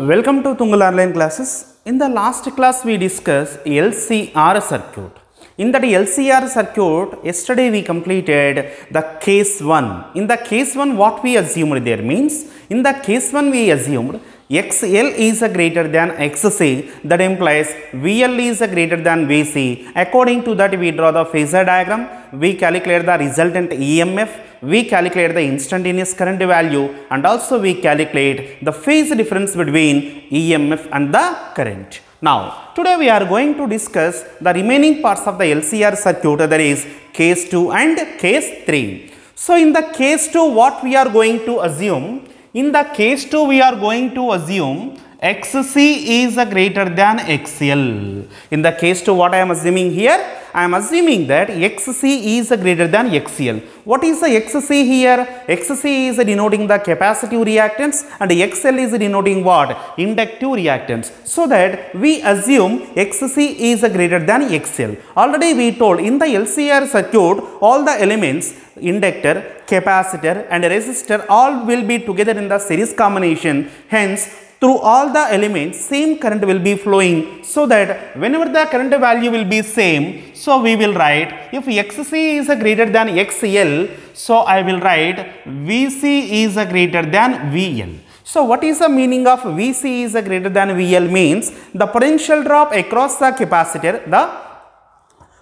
Welcome to Tungal Online Classes. In the last class we discussed LCR circuit. In that LCR circuit, yesterday we completed the case 1. In the case 1 what we assumed there means, in the case 1 we assumed XL is greater than XC, that implies VL is greater than VC. According to that we draw the phasor diagram, we calculate the resultant EMF, we calculate the instantaneous current value, and also we calculate the phase difference between EMF and the current. Now, today we are going to discuss the remaining parts of the LCR circuit, that is case 2 and case 3. So, in the case 2 what we are going to assume? In the case 2 we are going to assume XC is greater than XL. In the case 2 what I am assuming here? I am assuming that XC is greater than XL. What is the XC here? XC is denoting the capacitive reactance and XL is denoting what? Inductive reactance. So that we assume XC is greater than XL. Already we told in the LCR circuit all the elements inductor, capacitor and resistor all will be together in the series combination. Hence, through all the elements same current will be flowing, so that whenever the current value will be same, so we will write if XC is greater than XL, so I will write VC is greater than VL. So what is the meaning of VC is greater than VL? Means the potential drop across the capacitor, the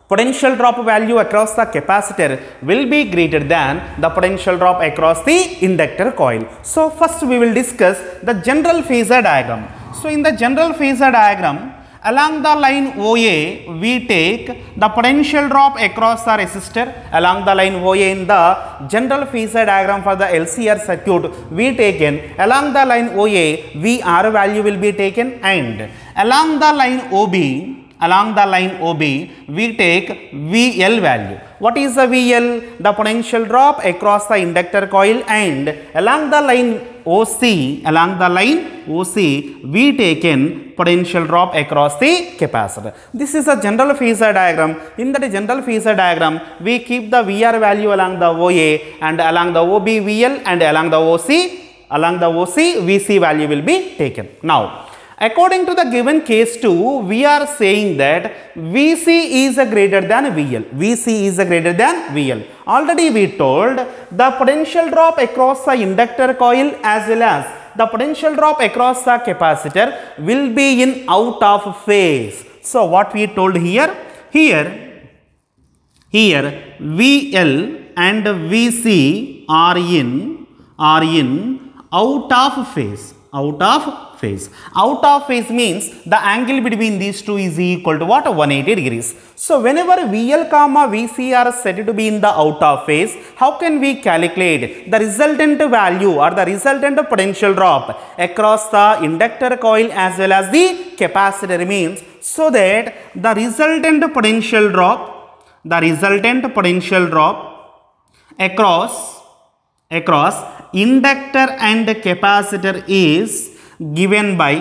potential drop value across the capacitor will be greater than the potential drop across the inductor coil. So first we will discuss the general phasor diagram. So in the general phasor diagram, along the line OA we take the potential drop across the resistor. Along the line OA in the general phasor diagram for the LCR circuit we taken, along the line OA VR value will be taken, and along the line OB we take VL value. What is the VL? The potential drop across the inductor coil, and along the line OC we taken potential drop across the capacitor. This is a general phasor diagram. In that general phasor diagram we keep the VR value along the OA, and along the OB VL, and along the OC VC value will be taken. Now, according to the given case 2, we are saying that VC is greater than VL. VC is greater than VL. Already we told the potential drop across the inductor coil as well as the potential drop across the capacitor will be in out of phase. So what we told here? Here VL and VC are in out of phase. Out of phase means the angle between these two is equal to what? 180 degrees. So whenever VL comma VC are said to be in the out of phase, how can we calculate the resultant value or the resultant potential drop across the inductor coil as well as the capacitor? Means so that the resultant potential drop across inductor and capacitor is given by,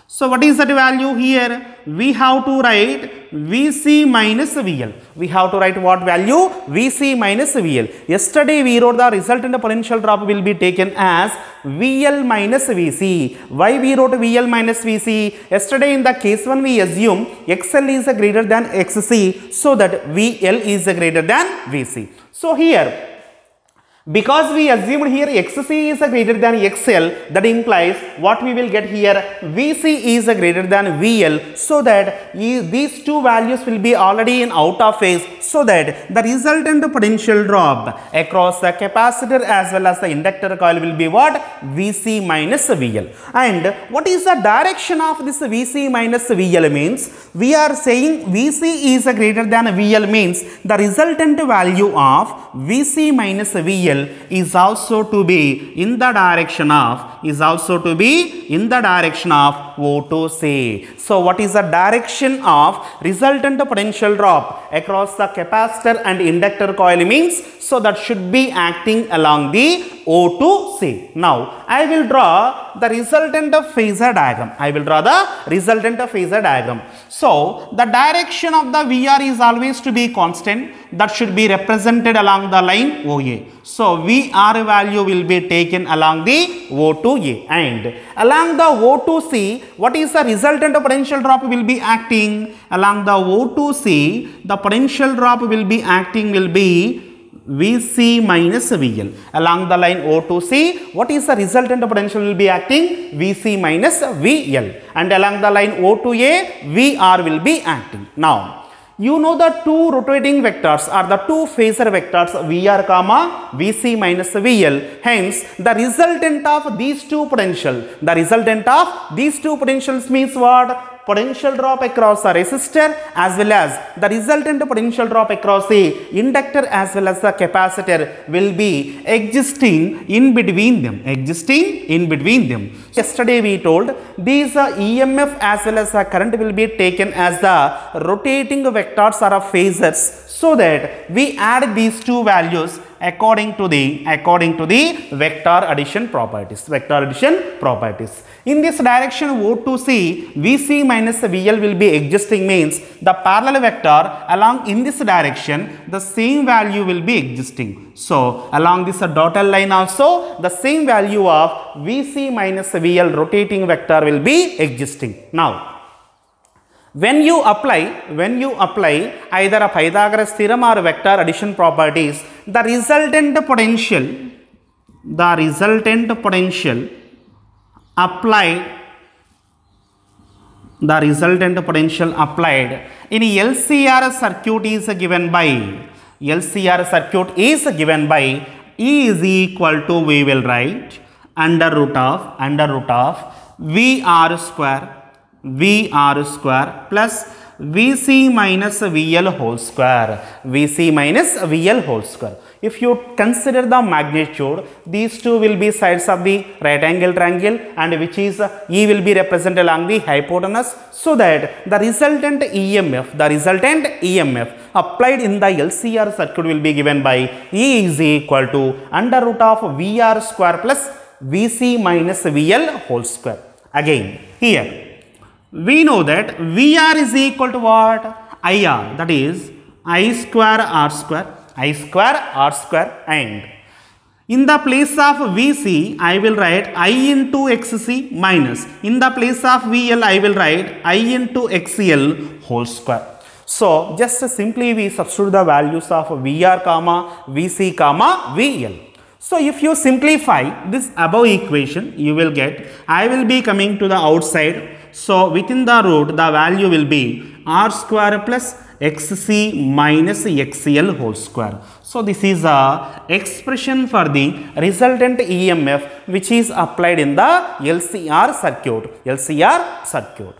so what is that value here? We have to write VC minus VL. We have to write what value? VC minus VL. Yesterday we wrote the resultant potential drop will be taken as VL minus VC. Why we wrote VL minus VC? Yesterday in the case 1 we assume XL is greater than XC, so that VL is greater than VC. So here, because we assumed here XC is greater than XL, that implies what we will get here? VC is greater than VL, so that these two values will be already in out of phase, so that the resultant potential drop across the capacitor as well as the inductor coil will be what? VC minus VL. And what is the direction of this VC minus VL? Means we are saying VC is greater than VL means the resultant value of VC minus VL is also to be in the direction of O to C. So what is the direction of resultant potential drop across the capacitor and inductor coil? Means so that should be acting along the O to C. Now I will draw the resultant of phasor diagram. I will draw the resultant of phasor diagram. So the direction of the VR is always to be constant. That should be represented along the line OA. So VR value will be taken along the O to A, and along the O to C, what is the resultant potential drop will be acting? Along the O to C, the potential drop will be acting will be Vc minus VL. Along the line O to C, what is the resultant potential will be acting? Vc minus VL. And along the line O to A, VR will be acting. Now, you know the two rotating vectors are the two phasor vectors VR comma Vc minus VL. Hence, the resultant of these two potentials means what? Potential drop across the resistor as well as the resultant potential drop across the inductor as well as the capacitor will be existing in between them. Yesterday we told these EMF as well as the current will be taken as the rotating vectors or phasors, so that we add these two values according to the vector addition properties. In this direction O to C, Vc minus VL will be existing, means the parallel vector along in this direction the same value will be existing. So along this dotted line also the same value of Vc minus VL rotating vector will be existing. Now, when you apply either a Pythagoras theorem or vector addition properties, the resultant potential applied in LCR circuit is given by E is equal to, we will write under root of VR square plus Vc minus VL whole square. If you consider the magnitude, these two will be sides of the right angle triangle, and which is E will be represented along the hypotenuse, so that the resultant EMF applied in the LCR circuit will be given by E is equal to under root of VR square plus Vc minus VL whole square. Again, here we know that VR is equal to what? IR, that is I square R square, and in the place of Vc I will write I into Xc minus, in the place of VL I will write I into XL whole square. So just simply we substitute the values of VR comma Vc comma VL. So if you simplify this above equation, you will get, I will be coming to the outside. So within the root, the value will be R square plus Xc minus XL whole square. So this is a expression for the resultant EMF which is applied in the LCR circuit.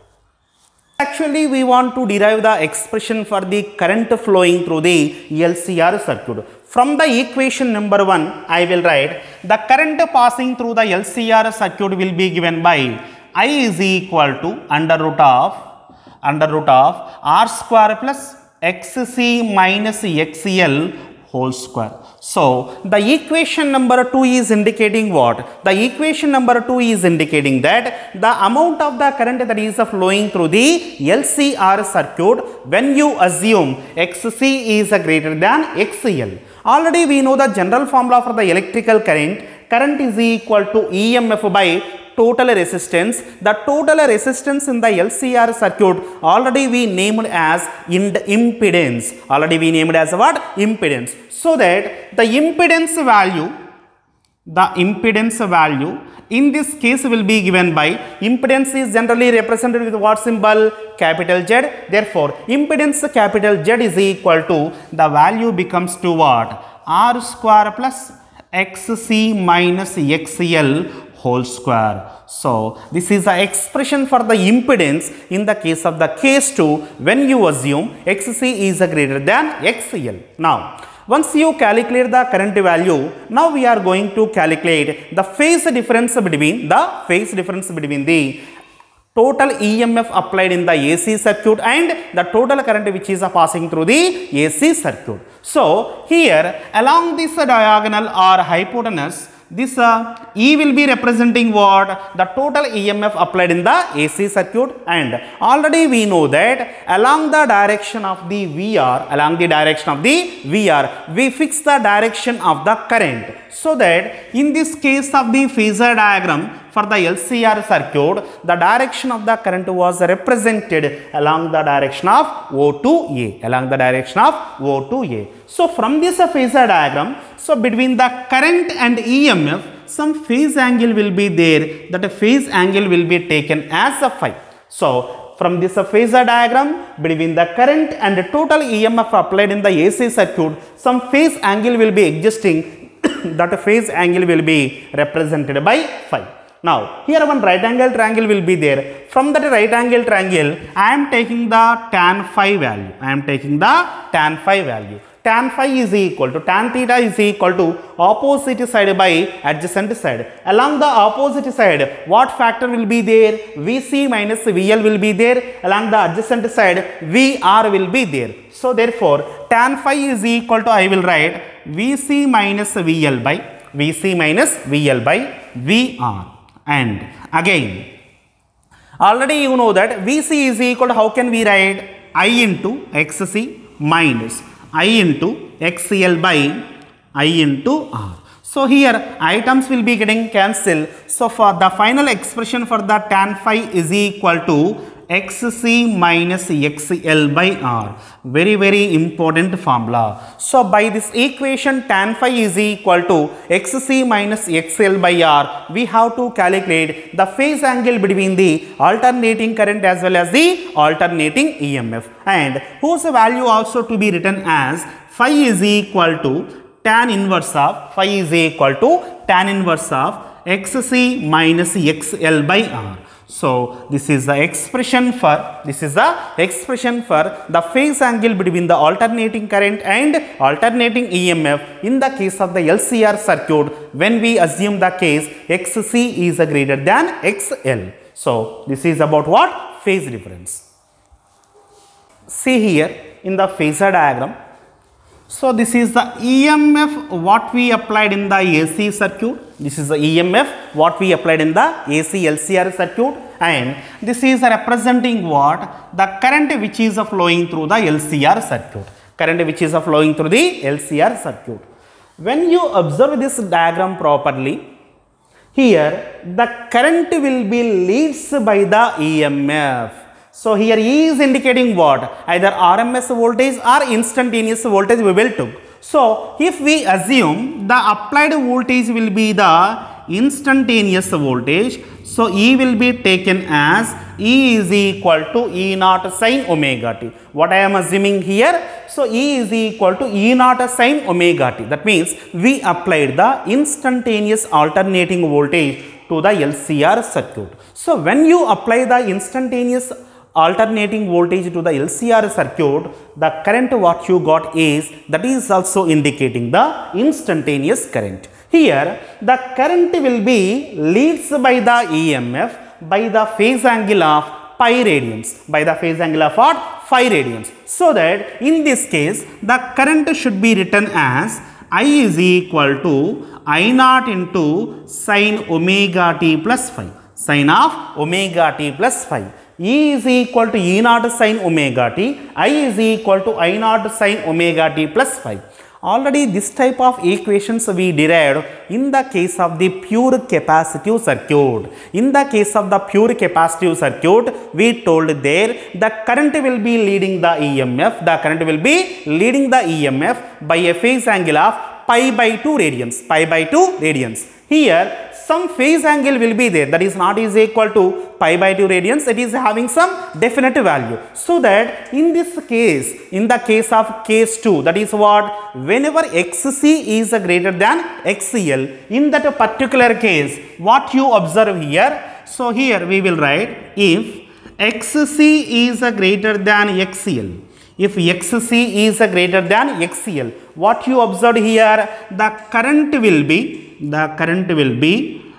Actually, we want to derive the expression for the current flowing through the LCR circuit. From the equation number 1, I will write the current passing through the LCR circuit will be given by I is equal to under root of R square plus Xc minus XL whole square. So the equation number 2 is indicating what? The equation number 2 is indicating that the amount of the current that is flowing through the LCR circuit when you assume Xc is greater than XL. Already we know the general formula for the electrical current. Current is equal to EMF by total resistance. The total resistance in the LCR circuit already we named as impedance. Impedance. So that the impedance value in this case will be given by, impedance is generally represented with what symbol? Capital Z. Therefore, impedance capital Z is equal to, the value becomes to what? R square plus Xc minus XL whole square. So this is the expression for the impedance in the case of the case 2 when you assume Xc is greater than XL. Now, once you calculate the current value, now we are going to calculate the phase difference between the total EMF applied in the AC circuit and the total current which is passing through the AC circuit. So here along this diagonal or hypotenuse, this E will be representing what? The total EMF applied in the AC circuit, and already we know that along the direction of the VR, we fix the direction of the current. So that in this case of the phasor diagram for the LCR circuit, the direction of the current was represented along the direction of O to A. So from this phasor diagram, so between the current and EMF, some phase angle will be there. That phase angle will be taken as a phi. So from this phasor diagram, between the current and the total EMF applied in the AC circuit, some phase angle will be existing. That phase angle will be represented by phi. Now, here one right angle triangle will be there. From that right angle triangle, I am taking the tan phi value. Tan phi is equal to, tan theta is equal to opposite side by adjacent side. Along the opposite side, what factor will be there? Vc minus VL will be there. Along the adjacent side, VR will be there. So therefore, tan phi is equal to, I will write Vc minus VL by VR. And again, already you know that Vc is equal to, how can we write? I into XC minus I into XL by I into R. So here items will be getting cancelled. So for the final expression for the tan phi is equal to XC minus XL by R. Very important formula. So by this equation, tan phi is equal to XC minus XL by R. We have to calculate the phase angle between the alternating current as well as the alternating EMF, and whose value also to be written as phi is equal to tan inverse of XC minus XL by R. So this is the expression for the phase angle between the alternating current and alternating EMF in the case of the LCR circuit when we assume the case XC is greater than XL. So this is about what? Phase difference. See here in the phasor diagram. So this is the EMF what we applied in the AC circuit. This is the EMF what we applied in the AC LCR circuit, and this is representing what? The current which is flowing through the LCR circuit. When you observe this diagram properly, here the current will be leads by the EMF. So here E is indicating what? Either RMS voltage or instantaneous voltage we will take. So if we assume the applied voltage will be the instantaneous voltage, so E will be taken as E is equal to E naught sin omega t. What I am assuming here? So E is equal to E naught sin omega t. That means we applied the instantaneous alternating voltage to the LCR circuit. So when you apply the instantaneous alternating voltage to the LCR circuit, the current what you got is, that is also indicating the instantaneous current. Here the current will be leads by the EMF by the phase angle of pi radians, So that in this case the current should be written as I is equal to I naught into sin omega t plus phi, E is equal to E naught sin omega t, I is equal to I naught sin omega t plus phi. Already this type of equations we derived in the case of the pure capacitive circuit. In the case of the pure capacitive circuit, we told there the current will be leading the EMF, by a phase angle of pi by 2 radians. Here some phase angle will be there, that is not is equal to pi by 2 radians, it is having some definite value. So that in this case, in the case of case 2, that is what? Whenever XC is greater than XL, in that particular case, what you observe here? So here we will write if XC is greater than XL. If XC is greater than XL, what you observed here? The current will be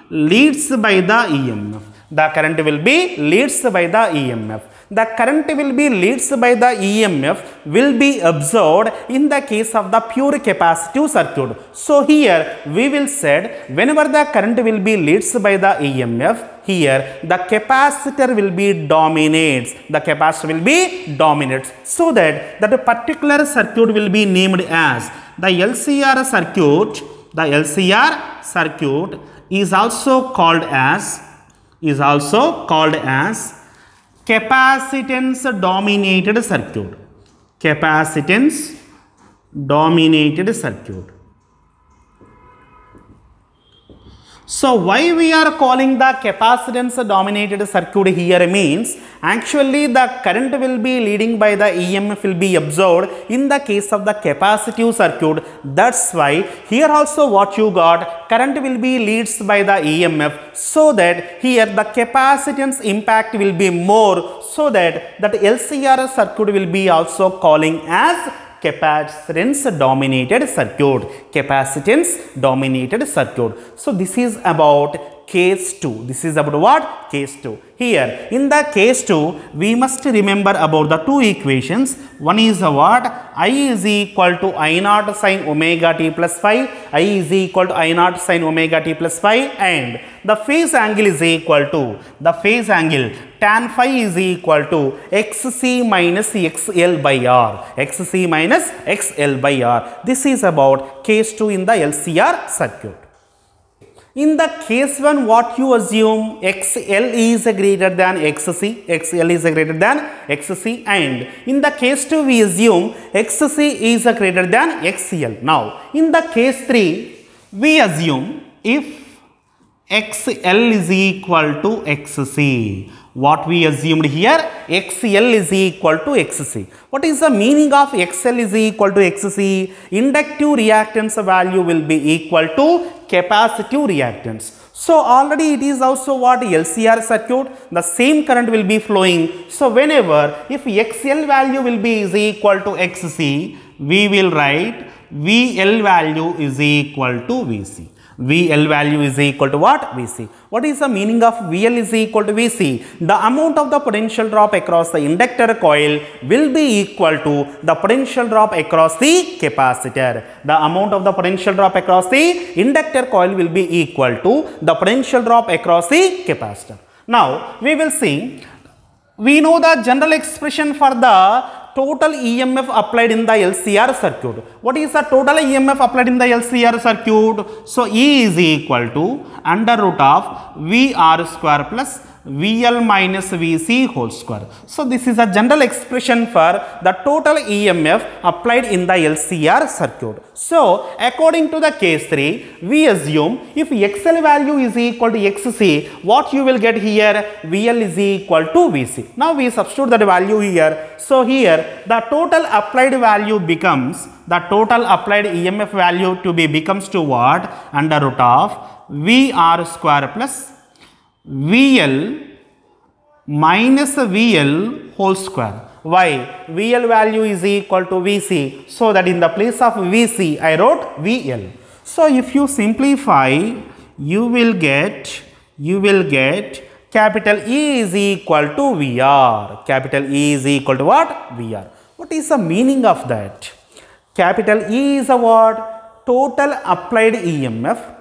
leads by the EMF. The current will be leads by the EMF will be absorbed in the case of the pure capacitive circuit. So here we will said whenever the current will be leads by the EMF, here the capacitor will be dominates. The capacitor will be dominates. So that particular circuit will be named as the LCR circuit. The LCR circuit is also called as capacitance dominated circuit. Capacitance dominated circuit. So why we are calling the capacitance dominated circuit here means actually the current will be leading by the EMF will be absorbed in the case of the capacitive circuit. That's why here also what you got, current will be leads by the EMF, so that here the capacitance impact will be more, so that LCR circuit will be also calling as capacitance dominated circuit. Capacitance dominated circuit. So this is about case 2. This is about what? Case 2. Here in the case 2 we must remember about the two equations. One is what? I is equal to I naught sin omega t plus phi. I is equal to I naught sin omega t plus phi, and the phase angle is equal to tan phi is equal to xc minus xl by r. Xc minus xl by r. This is about case 2 in the LCR circuit. In the case 1, what you assume, XL is greater than XC, XL is greater than XC, and in the case 2 we assume XC is greater than XL. Now in the case 3 we assume if XL is equal to XC. What we assumed here, XL is equal to XC. What is the meaning of XL is equal to XC? Inductive reactance value will be equal to capacitive reactance. So already it is also what? LCR circuit, the same current will be flowing. So whenever if XL value will be is equal to XC, we will write VL value is equal to VC. VL value is equal to what? VC. What is the meaning of VL is equal to VC? The amount of the potential drop across the inductor coil will be equal to the potential drop across the capacitor. The amount of the potential drop across the inductor coil will be equal to the potential drop across the capacitor. Now we will see, we know the general expression for the total EMF applied in the LCR circuit. What is the total EMF applied in the LCR circuit? So E is equal to under root of VR square plus VL minus VC whole square. So this is a general expression for the total EMF applied in the LCR circuit. So according to the case 3, we assume if XL value is equal to XC, what you will get here? VL is equal to VC. Now we substitute that value here. So here the total applied value becomes, the total applied EMF value to be becomes to what? Under root of VR square plus VL minus VL whole square. Why? VL value is equal to VC. So that in the place of VC, I wrote VL. So if you simplify, you will get capital E is equal to VR. Capital E is equal to what? VR. What is the meaning of that? Capital E is a what? Total applied EMF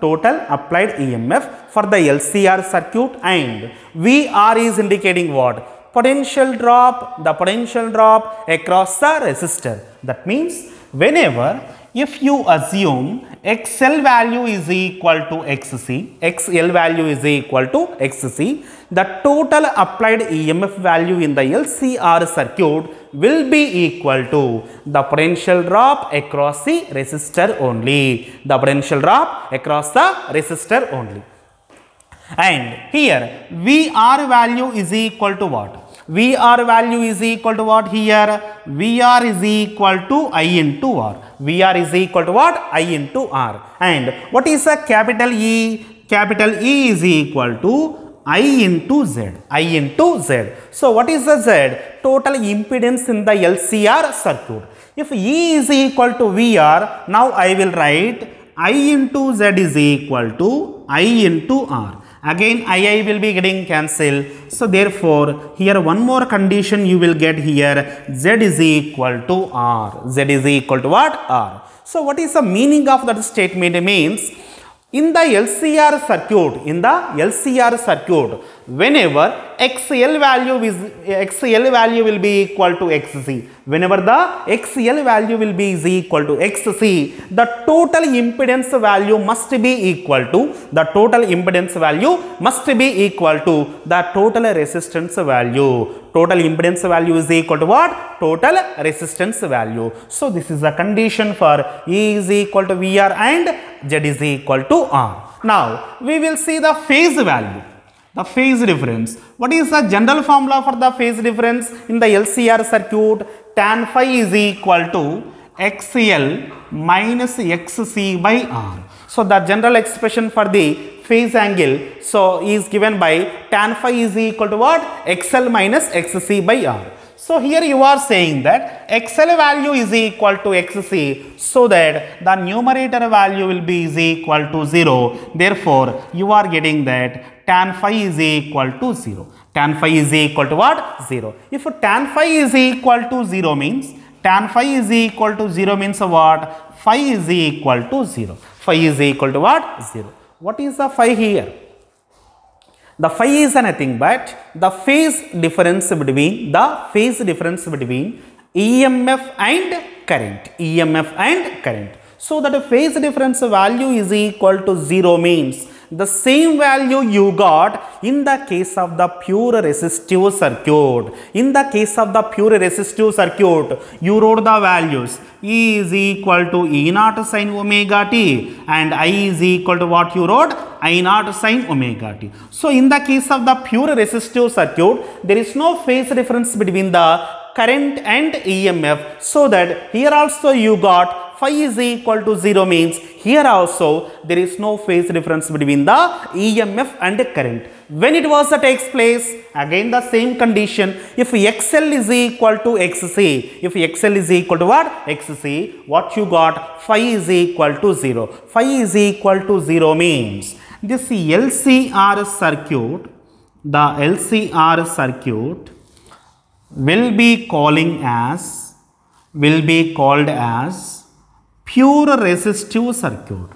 for the LCR circuit, and VR is indicating what? Potential drop, the potential drop across the resistor. That means whenever if you assume XL value is equal to XC, XL value is equal to XC, the total applied EMF value in the LCR circuit will be equal to the potential drop across the resistor only. The potential drop across the resistor only. And here VR value is equal to what? VR value is equal to what here? VR is equal to I into R. VR is equal to what? I into R. And what is the capital E? Capital E is equal to I into Z. I into Z. So what is the Z? Total impedance in the LCR circuit. If E is equal to VR, now I will write I into Z is equal to I into R. Again II will be getting cancelled. So therefore here one more condition you will get here, Z is equal to R. Z is equal to what? R. So what is the meaning of that statement? It means in the LCR circuit, whenever XL value will be equal to XC, whenever the XL value will be is equal to XC, the total impedance value must be equal to the total resistance value. Total impedance value is equal to what? Total resistance value. So this is the condition for E is equal to VR and Z is equal to R. Now we will see the phase value. The phase difference. What is the general formula for the phase difference in the LCR circuit? Tan phi is equal to XL minus XC by R. So the general expression for the phase angle is given by tan phi is equal to what? XL minus XC by R. So here you are saying that XL value is equal to XC, so that the numerator value will be is equal to 0. Therefore you are getting that tan phi is equal to 0. Tan phi is equal to what? 0. If tan phi is equal to 0 means, tan phi is equal to 0 means what? Phi is equal to 0. Phi is equal to what? 0. What is the phi here? The phi is nothing but the phase difference between EMF and current. So that the phase difference value is equal to 0 means the same value you got in the case of the pure resistive circuit. In the case of the pure resistive circuit, you wrote the values. E is equal to E naught sin omega t and I is equal to what you wrote? I naught sin omega t. So in the case of the pure resistive circuit, there is no phase difference between the current and EMF. So that here also you got phi is equal to 0 means here also there is no phase difference between the EMF and current. When it was takes place, again the same condition. If XL is equal to XC, if XL is equal to what? XC, what you got? Phi is equal to 0. Phi is equal to 0 means this LCR circuit, the LCR circuit will be called as pure resistive circuit.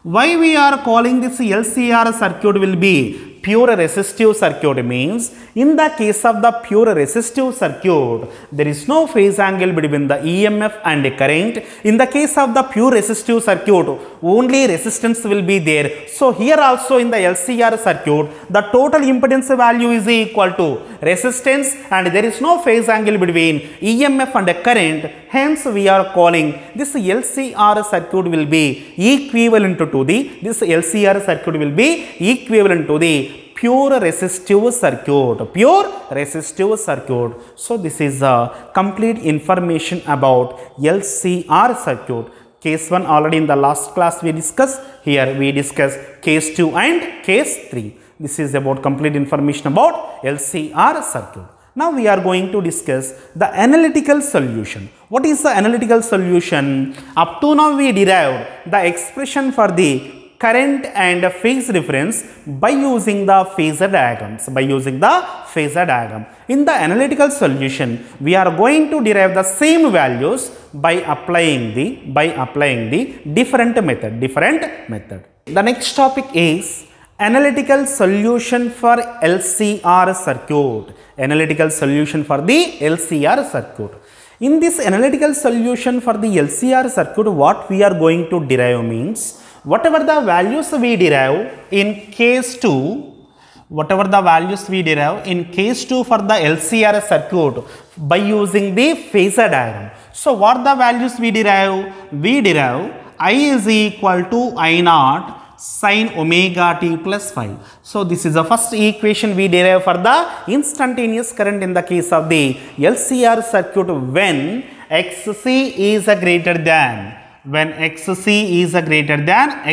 Why we are calling this LCR circuit will be pure resistive circuit means in the case of the pure resistive circuit, there is no phase angle between the EMF and the current. In the case of the pure resistive circuit, only resistance will be there. So here also in the LCR circuit, the total impedance value is equal to resistance and there is no phase angle between EMF and the current. Hence we are calling this LCR circuit will be equivalent to the pure resistive circuit. So this is a complete information about LCR circuit. Case 1 already in the last class we discussed. Here we discuss case 2 and case 3. This is about complete information about LCR circuit. Now we are going to discuss the analytical solution. What is the analytical solution? Up to now we derived the expression for the current and phase difference by using the phasor diagrams. In the analytical solution, we are going to derive the same values by applying the different method. The next topic is analytical solution for LCR circuit. Analytical solution for the LCR circuit. In this analytical solution for the LCR circuit, what we are going to derive means whatever the values we derive in case 2, for the LCR circuit by using the phasor diagram. So what the values we derive? We derive I is equal to I naught sin omega t plus phi. So this is the first equation we derive for the instantaneous current in the case of the LCR circuit when XC is greater than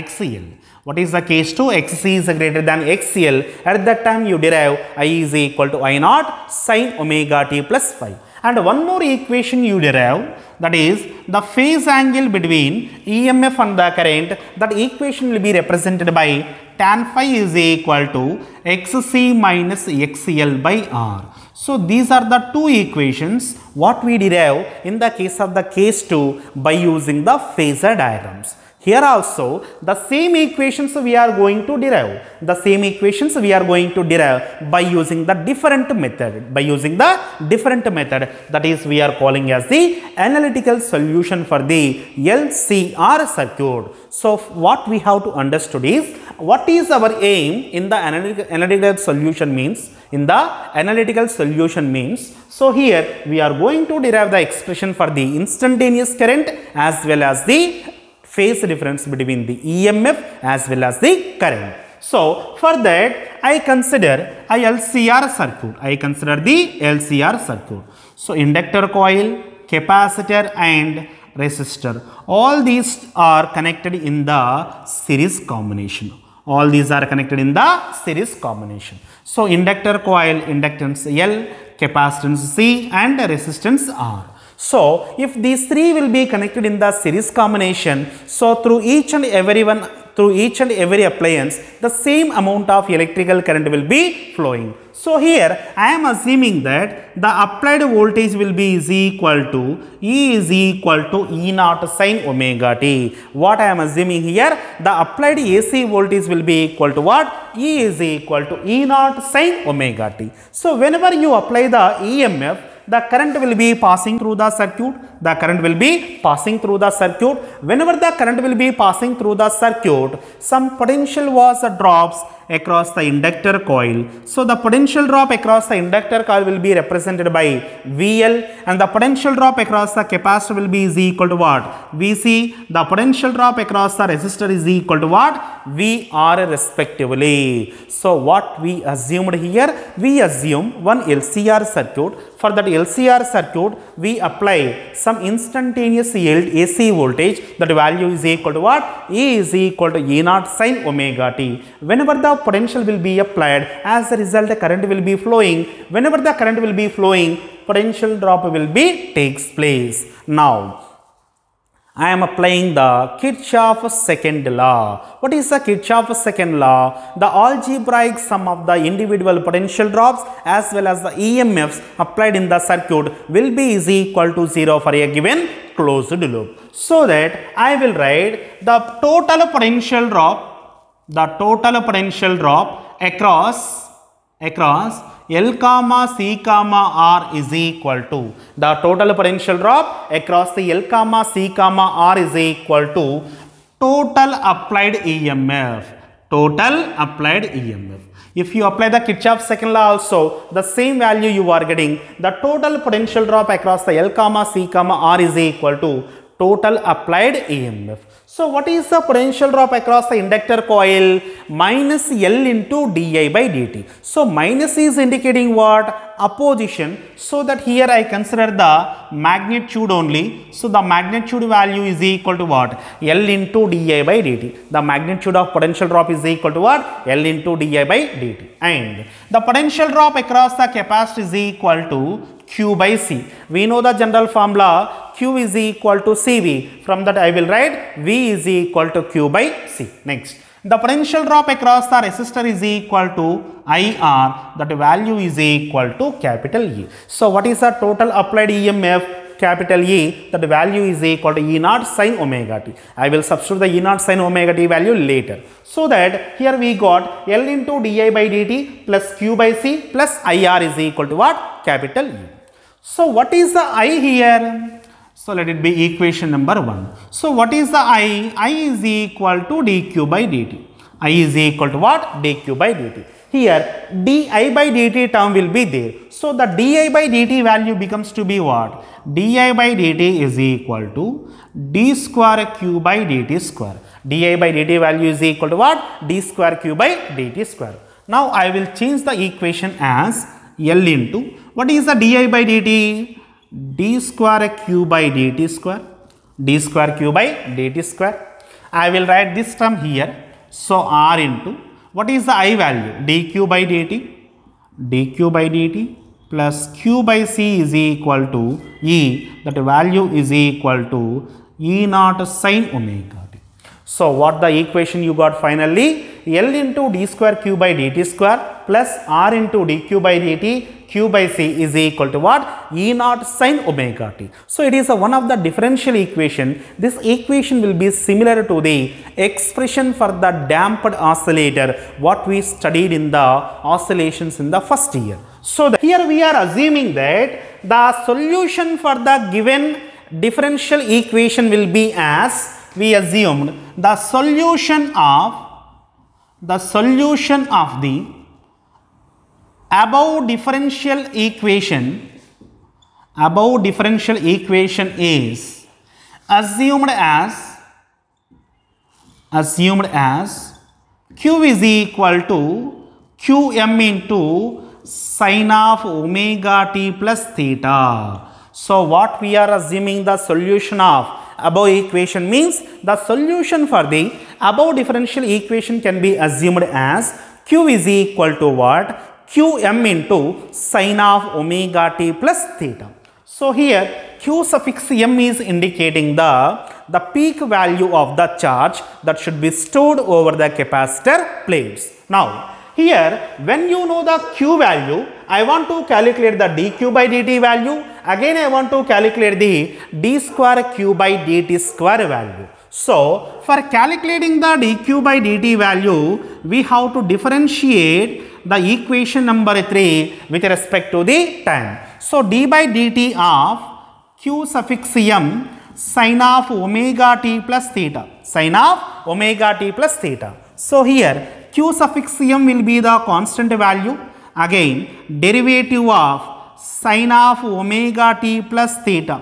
XL. What is the case 2? XC is greater than XL. At that time you derive I is equal to I naught sin omega t plus phi. And one more equation you derive, that is the phase angle between EMF and the current. That equation will be represented by tan phi is equal to XC minus XL by R. So these are the two equations what we derive in the case of the case 2 by using the phasor diagrams. Here also the same equations we are going to derive. The same equations we are going to derive by using the different method. By using the different method, that is we are calling as the analytical solution for the LCR circuit. So what we have to understand is what is our aim in the analytical solution means. In the analytical solution means, so here we are going to derive the expression for the instantaneous current as well as the phase difference between the EMF as well as the current. So for that I consider a LCR circuit. I consider the LCR circuit. So inductor coil, capacitor and resistor, all these are connected in the series combination. All these are connected in the series combination. So inductor coil, inductance L, capacitance C and resistance R. So if these three will be connected in the series combination, so through each and every appliance, the same amount of electrical current will be flowing. So here I am assuming that the applied voltage will be is equal to E is equal to E naught sin omega t. What I am assuming here, the applied AC voltage will be equal to what? E is equal to E naught sin omega t. So whenever you apply the EMF, the current will be passing through the circuit. The current will be passing through the circuit. Whenever the current will be passing through the circuit, some potential was drops across the inductor coil. So the potential drop across the inductor coil will be represented by VL, and the potential drop across the capacitor will be is equal to what? VC. The potential drop across the resistor is equal to what? VR respectively. So what we assumed here? We assume one LCR circuit. For that LCR circuit, we apply some instantaneous AC voltage. That value is equal to what? E is equal to E naught sin omega t. Whenever the potential will be applied, as a result the current will be flowing. Whenever the current will be flowing, potential drop will be takes place. Now I am applying the Kirchhoff's second law. What is the Kirchhoff's second law? The algebraic sum of the individual potential drops as well as the EMFs applied in the circuit will be is equal to 0 for a given closed loop. So that I will write the total potential drop across L comma C comma R is equal to the total potential drop across the L comma C comma R is equal to total applied EMF. Total applied EMF. If you apply the Kirchhoff's second law also, the same value you are getting. The total potential drop across the L comma C comma R is equal to total applied EMF. So what is the potential drop across the inductor coil? Minus L into di by dt. So minus is indicating what? Opposition. So that here I consider the magnitude only. So the magnitude value is equal to what? L into di by dt. The magnitude of potential drop is equal to what? L into di by dt. And the potential drop across the capacitor is equal to Q by C. We know the general formula, Q is equal to CV. From that I will write V is equal to Q by C. Next, the potential drop across the resistor is equal to IR. That value is equal to capital E. So what is the total applied EMF? Capital E. That value is equal to E naught sin omega t. I will substitute the E naught sin omega t value later. So that here we got L into di by dt plus Q by C plus IR is equal to what? Capital E. So what is the I here? So let it be equation number 1. So what is the I? I is equal to dq by dt. I is equal to what? dq by dt. Here di by dt term will be there. So the di by dt value becomes to be what? Di by dt is equal to d square q by dt square. Di by dt value is equal to what? D square q by dt square. Now I will change the equation as L into what is the di by dt? D square q by dt square. D square q by dt square. I will write this term here. So R into what is the I value? dq by dt. dq by dt plus q by c is equal to E, that value is equal to E naught sin omega t. So what the equation you got finally? L into d square q by dt square plus R into dq by dt q by c is equal to what? E naught sin omega t. So it is one of the differential equation. This equation will be similar to the expression for the damped oscillator what we studied in the oscillations in the first year. So here we are assuming that the solution for the given differential equation will be as we assumed the solution of the above differential equation is assumed as q is equal to qm into sin of omega t plus theta. So what we are assuming the solution of above equation means the solution for the above differential equation can be assumed as q is equal to what? Qm into sin of omega t plus theta. So here q suffix m is indicating the peak value of the charge that should be stored over the capacitor plates. Now here when you know the q value, I want to calculate the dq by dt value. Again I want to calculate the d square q by dt square value. So for calculating the dq by dt value, we have to differentiate the equation number 3 with respect to the time. So d by dt of q suffix m sin of omega t plus theta. So here q suffix m will be the constant value. Again derivative of sin of omega t plus theta.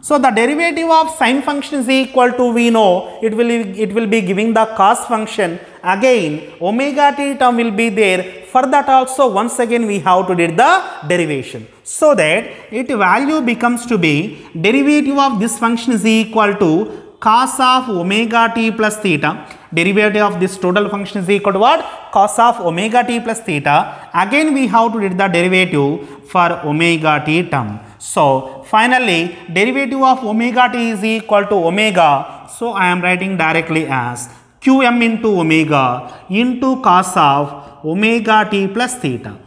So the derivative of sin function is equal to, we know it will be giving the cos function. Again omega t term will be there. For that also once again we have to do the derivation, so that it value becomes to be derivative of this function is equal to cos of omega t plus theta. Derivative of this total function is equal to what? Cos of omega t plus theta. Again we have to do the derivative for omega t term. So finally derivative of omega t is equal to omega. So I am writing directly as qm into omega into cos of omega t plus theta.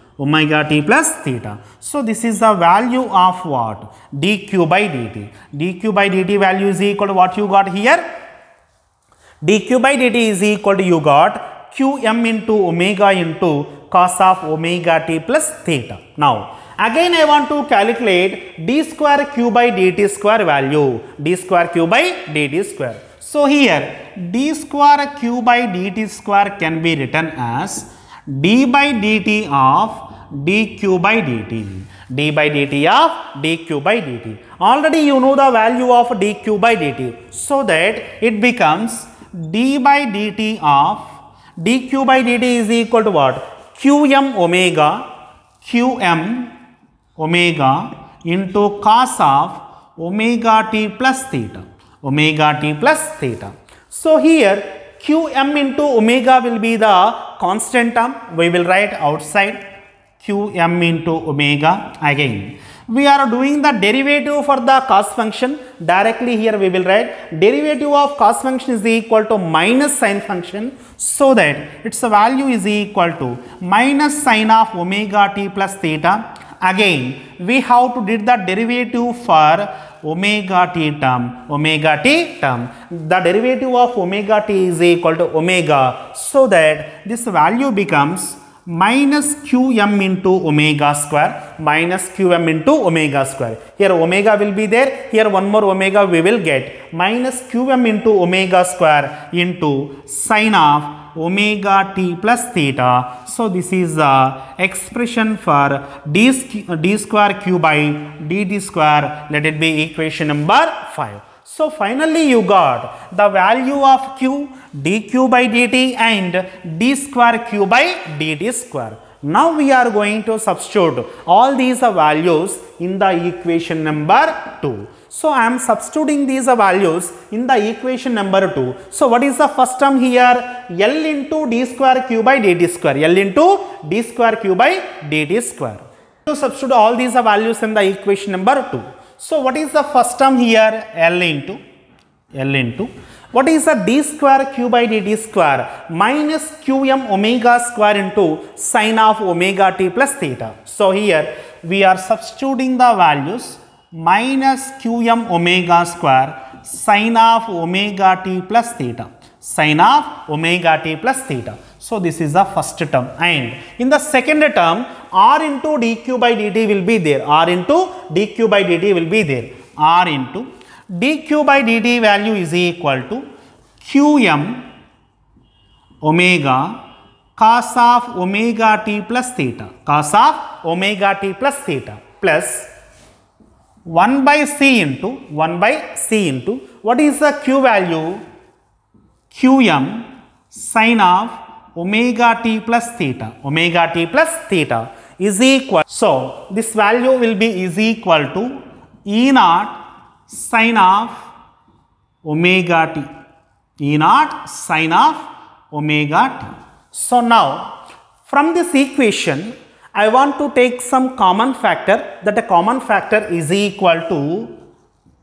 So this is the value of what? dq by dt. dq by dt value is equal to what you got here? dq by dt is equal to, you got qm into omega into cos of omega t plus theta. Now again I want to calculate d square q by dt square value. So here d square q by dt square can be written as d by dt of dq by dt. Already you know the value of dq by dt, so that it becomes d by dt of dq by dt is equal to what? qm omega into cos of omega t plus theta. So here qm into omega will be the constant term. We will write outside qm into omega. Again we are doing the derivative for the cos function. Directly here we will write derivative of cos function is equal to minus sin function, so that its value is equal to minus sin of omega t plus theta. Again we have to do the derivative for omega t term. The derivative of omega t is equal to omega, so that this value becomes minus qm into omega square. Here omega will be there, here one more omega we will get, minus qm into omega square into sin of omega t plus theta. So this is the expression for d square q by dt square. Let it be equation number 5. So finally you got the value of q, dq by dt and d square q by dt square. Now we are going to substitute all these values in the equation number 2. So I am substituting these values in the equation number 2. So what is the first term here? L into d square q by dt square. To substitute all these values in the equation number 2. So what is the first term here? L into what is the d square q by dt square minus qm omega square into sine of omega t plus theta. So here we are substituting the values minus qm omega square sine of omega t plus theta. Sine of omega t plus theta. So this is the first term, and in the second term r into dq by dt will be there. R into dq by dt will be there. R into dq by dt value is equal to qm omega cos of omega t plus theta. Cos of omega t plus theta plus 1 by c into what is the q value? Qm sine of omega t plus theta. Omega t plus theta is equal. So this value will be is equal to E naught sine of omega t. E naught sine of omega t. So now from this equation I want to take some common factor, that a common factor is equal to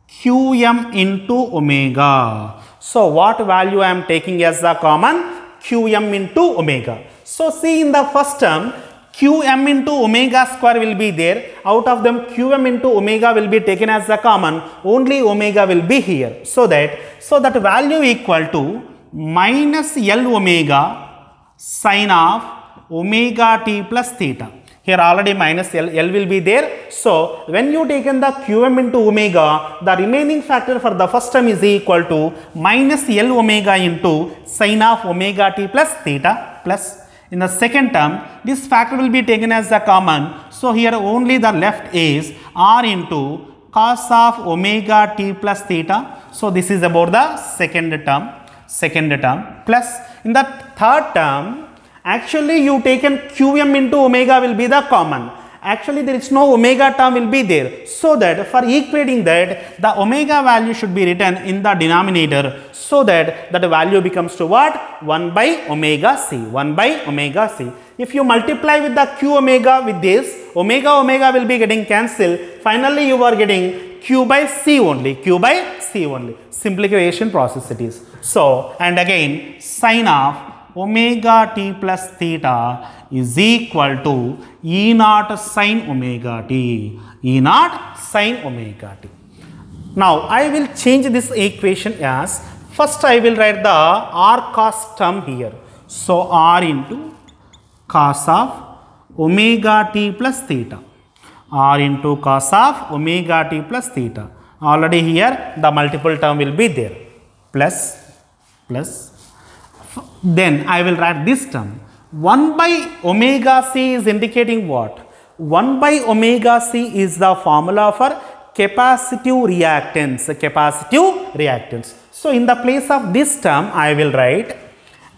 qm into omega. So what value I am taking as the common? Qm into omega. So see, in the first term qm into omega square will be there. Out of them qm into omega will be taken as the common. Only omega will be here. So that value equal to minus L omega sine of omega t plus theta. Here already minus L will be there. So when you taken the qm into omega, the remaining factor for the first term is equal to minus L omega into sine of omega t plus theta plus. In the second term, this factor will be taken as the common. So here only the left is r into cos of omega t plus theta. So this is about the second term plus. In the third term, actually you taken qm into omega will be the common. Actually there is no omega term will be there. So that for equating that, the omega value should be written in the denominator. So that value becomes to what? 1 by omega c. 1 by omega c. If you multiply with the q omega with this, omega will be getting cancelled. Finally you are getting q by c only. Q by c only. Simplification process it is. So and again sine of omega t plus theta is equal to E naught sine omega t. E naught sine omega t. Now I will change this equation as, first I will write the r cos term here. So r into cos of omega t plus theta. R into cos of omega t plus theta. Already here the multiple term will be there. Plus. Then I will write this term. 1 by omega c is indicating what? 1 by omega c is the formula for capacitive reactance. So in the place of this term I will write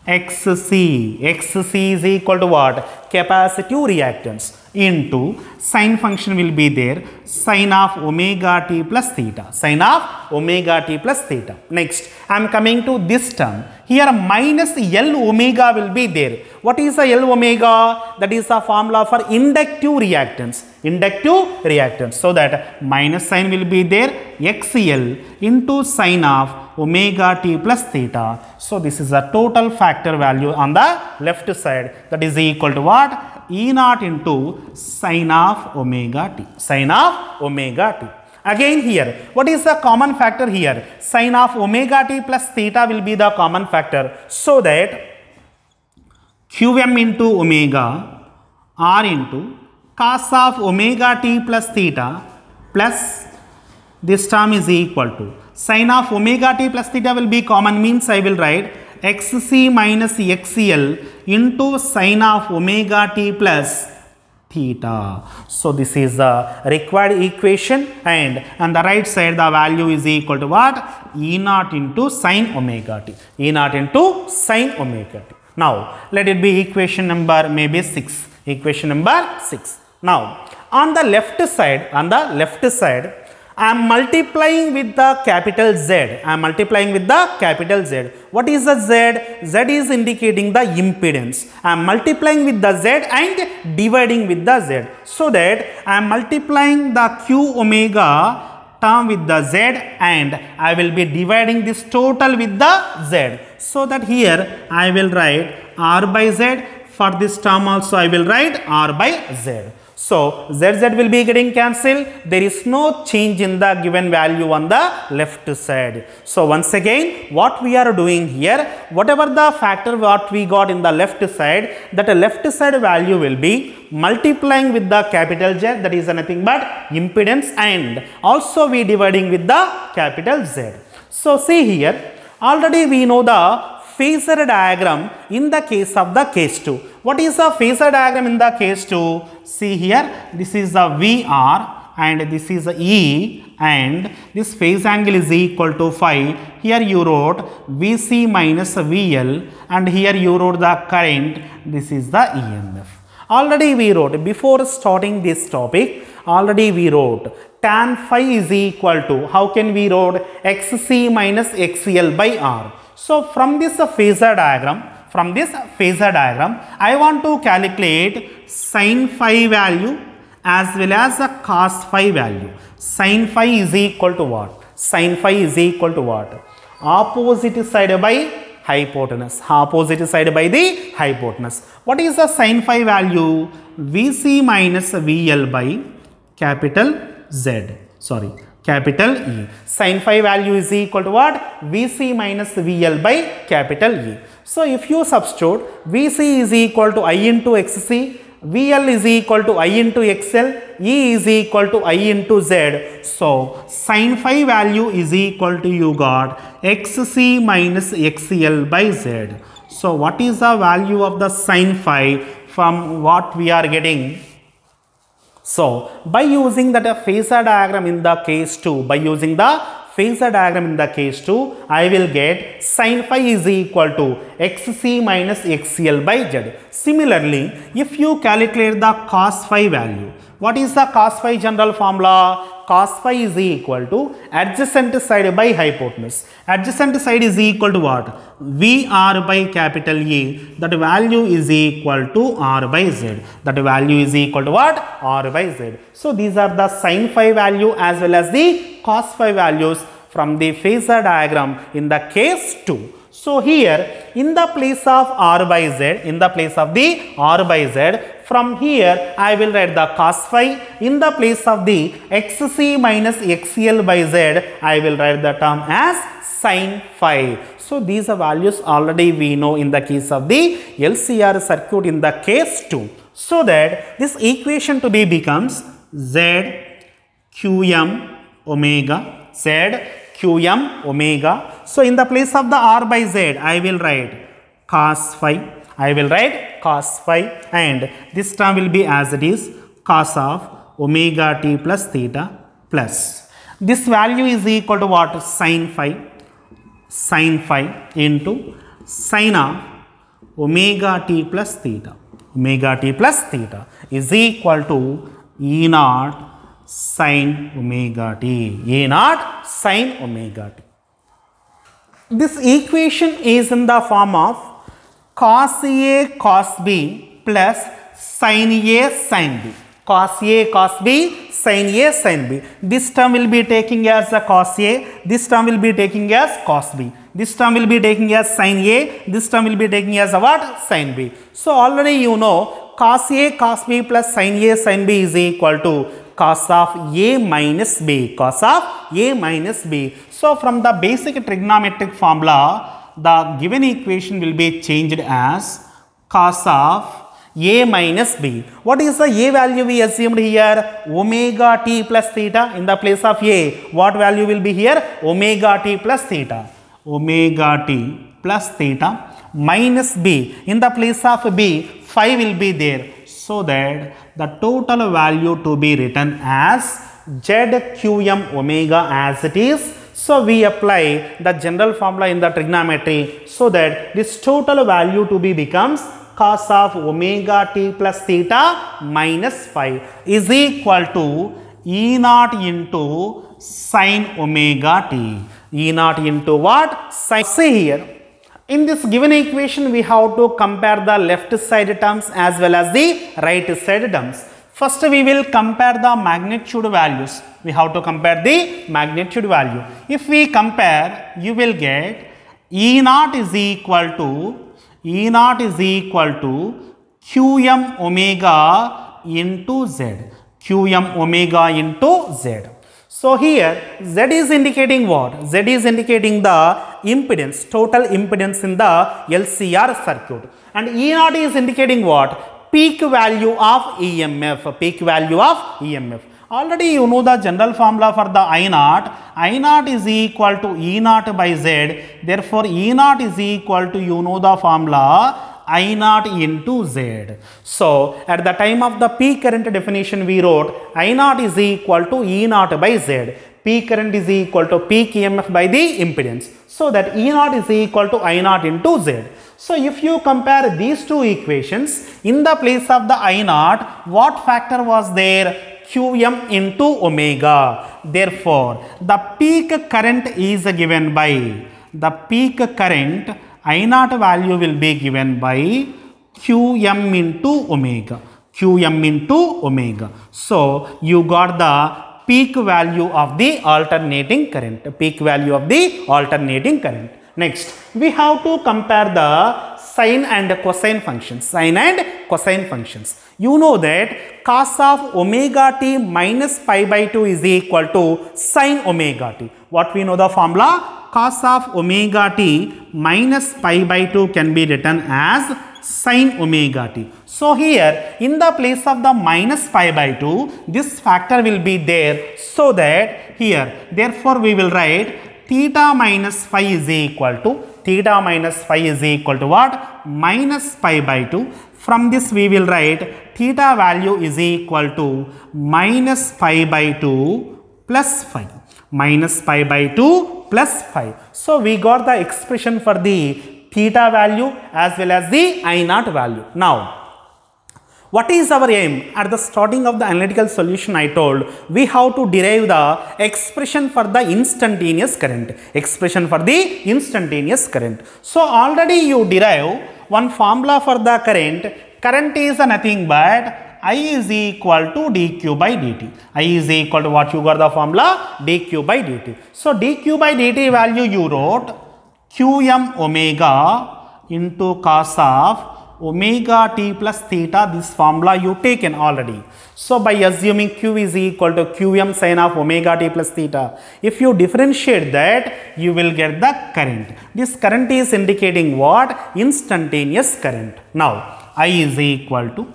XC. XC is equal to what? Capacitive reactance into sine function will be there, sine of omega t plus theta. Sine of omega t plus theta. Next I am coming to this term. Here minus L omega will be there. What is the L omega? That is the formula for inductive reactance. So that minus sign will be there, XL into sine of omega t plus theta. So this is a total factor value on the left side. That is equal to what? E naught into sine of omega t. Sine of omega t. Again here, what is the common factor here? Sine of omega t plus theta will be the common factor. So that qm into omega r into cos of omega t plus theta plus this term is equal to sine of omega t plus theta will be common, means I will write xc minus xl into sine of omega t plus theta. So this is the required equation, and on the right side the value is equal to what? E naught into sine omega t. E naught into sine omega t. Now let it be equation number maybe 6. Equation number 6. Now on the left side I am multiplying with the capital Z. I am multiplying with the capital Z. What is the Z? Z is indicating the impedance. I am multiplying with the Z and dividing with the Z. So that I am multiplying the Q omega term with the Z and I will be dividing this total with the Z. So that here I will write R by Z. For this term also I will write R by Z. So Z will be getting cancelled. There is no change in the given value on the left side. So once again what we are doing here, whatever the factor what we got in the left side, that left side value will be multiplying with the capital Z, that is nothing but impedance, and also we dividing with the capital Z. So see here, already we know the phasor diagram in the case of the case 2. What is the phasor diagram in the case 2? See here, this is the VR and this is the E and this phase angle is equal to phi. Here you wrote VC minus VL and here you wrote the current, this is the EMF. Already we wrote, before starting this topic, already we wrote tan phi is equal to, how can we wrote, XC minus XL by R. So from this phasor diagram, I want to calculate sin phi value as well as the cos phi value. Sin phi is equal to what? Sin phi is equal to what? Opposite side by hypotenuse. Opposite side by the hypotenuse. What is the sin phi value? VC minus VL by capital Z. Sorry, capital E. Sin phi value is equal to what? VC minus VL by capital E. So if you substitute, VC is equal to I into XC, VL is equal to I into XL, E is equal to I into Z. So sin phi value is equal to, you got XC minus XL by Z. So what is the value of the sin phi from what we are getting? So by using that phasor diagram in the case 2, I will get sin phi is equal to XC minus XL by Z. Similarly, if you calculate the cos phi value, what is the cos phi general formula? Cos phi is equal to adjacent side by hypotenuse. Adjacent side is equal to what? VR by capital E. That value is equal to R by Z. That value is equal to what? R by Z. So these are the sin phi value as well as the cos phi values from the phasor diagram in the case 2. So here in the place of R by Z, from here I will write the cos phi. In the place of the XC minus XL by Z, I will write the term as sin phi. So these are values already we know in the case of the LCR circuit in the case 2. So that this equation to be becomes Z QM omega, Z QM omega. So in the place of the R by Z, I will write cos phi. And this term will be as it is, cos of omega t plus theta plus. This value is equal to what? Sin phi into sin of omega t plus theta. Omega t plus theta is equal to E naught sin omega t. E naught sin omega t. This equation is in the form of cos A cos B plus sin A sin B. Cos A cos B sin A sin B. This term will be taking as a cos A. This term will be taking as cos B. This term will be taking as sin A. This term will be taking as a what? Sin B. So already you know cos A cos B plus sin A sin B is equal to cos of A minus B. Cos of A minus B. So from the basic trigonometric formula, the given equation will be changed as cos of A minus B. What is the A value we assumed here? Omega t plus theta. In the place of A, what value will be here? Omega t plus theta. Omega t plus theta minus B. In the place of B, phi will be there. So that the total value to be written as ZQM omega as it is. So we apply the general formula in the trigonometry, so that this total value to be becomes cos of omega t plus theta minus phi is equal to E naught into sine omega t. E naught into what? Sine. See here, in this given equation we have to compare the left side terms as well as the right side terms. First we will compare the magnitude values. We have to compare the magnitude value. If we compare, you will get E naught is equal to qm omega into z. Qm omega into z. So here Z is indicating what? Z is indicating the impedance, total impedance in the LCR circuit, and E naught is indicating what? Peak value of EMF, peak value of EMF. Already you know the general formula for the I naught. I naught is equal to E naught by Z. Therefore, E naught is equal to, you know the formula, I naught into Z. So, at the time of the peak current definition we wrote I naught is equal to E naught by Z. Peak current is equal to peak EMF by the impedance. So, that E naught is equal to I naught into Z. So, if you compare these two equations, in the place of the I naught, what factor was there? Qm into omega. Therefore, the peak current is given by, the peak current I naught value will be given by Qm into omega. Qm into omega. So, you got the peak value of the alternating current. Peak value of the alternating current. Next, we have to compare the sine and cosine functions. Sine and cosine functions. You know that cos of omega t minus pi by 2 is equal to sine omega t. What we know the formula? Cos of omega t minus pi by 2 can be written as sine omega t. So here in the place of the minus pi by 2, this factor will be there, so that here, therefore we will write theta minus phi is equal to, theta minus phi is equal to what? Minus pi by 2. From this we will write theta value is equal to minus pi by 2 plus phi. Minus pi by 2 plus phi. So we got the expression for the theta value as well as the I naught value. Now, what is our aim? At the starting of the analytical solution I told we have to derive the expression for the instantaneous current. Expression for the instantaneous current. So already you derive one formula for the current. Current is nothing but I is equal to dq by dt. I is equal to what you got the formula? dq by dt. So dq by dt value you wrote qm omega into cos of omega t plus theta. This formula you taken already. So by assuming q is equal to qm sin of omega t plus theta, if you differentiate that, you will get the current. This current is indicating what? Instantaneous current. Now I is equal to,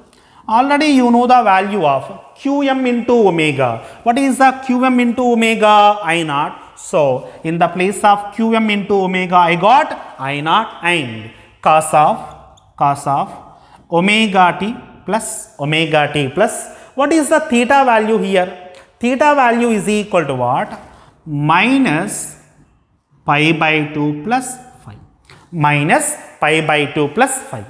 already you know the value of qm into omega. What is the qm into omega? I naught. So in the place of qm into omega I got I naught and cos of omega t plus what is the theta value here? Theta value is equal to what? Minus pi by 2 plus phi. Minus pi by 2 plus phi.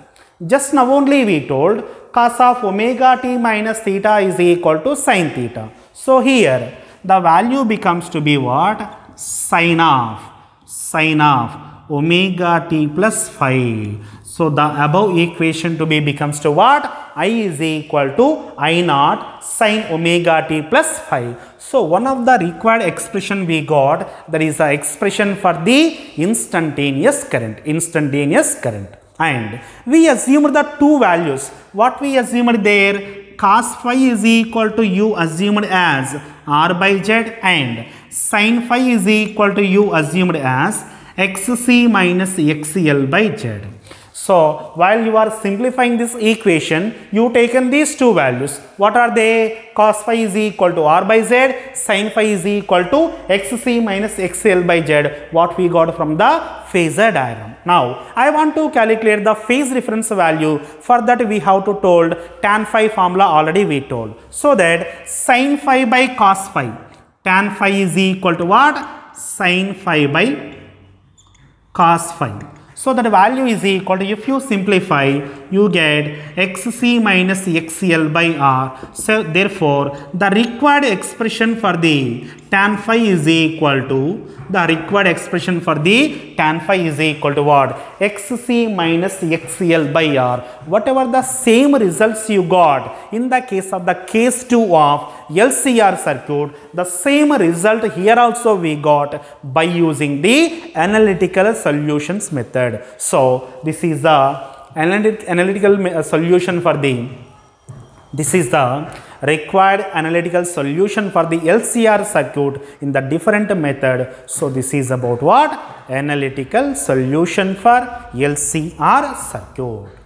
Just now only we told cos of omega t minus theta is equal to sin theta. So here the value becomes to be what? Sin of omega t plus phi. So the above equation to be becomes to what? I is equal to I naught sin omega t plus phi. So one of the required expression we got, that is the expression for the instantaneous current. And we assumed the two values. What we assumed there? Cos phi is equal to you assumed as r by z, and sin phi is equal to you assumed as xc minus xl by z. So while you are simplifying this equation, you taken these two values. What are they? Cos phi is equal to r by z, sin phi is equal to xc minus xl by z, what we got from the phasor diagram. Now I want to calculate the phase reference value. For that we have to told tan phi formula already we told. So that sin phi by cos phi, tan phi is equal to what? Sin phi by cos phi. So that value is equal to, if you simplify, you get xc minus xl by r. So therefore the required expression for the tan phi is equal to, the required expression for the tan phi is equal to what? Xc minus xl by r. Whatever the same results you got in the case of the case 2 of LCR circuit, the same result here also we got by using the analytical solutions method. So this is the analytical solution for the, this is the required analytical solution for the LCR circuit in the different method. So this is about what? Analytical solution for LCR circuit.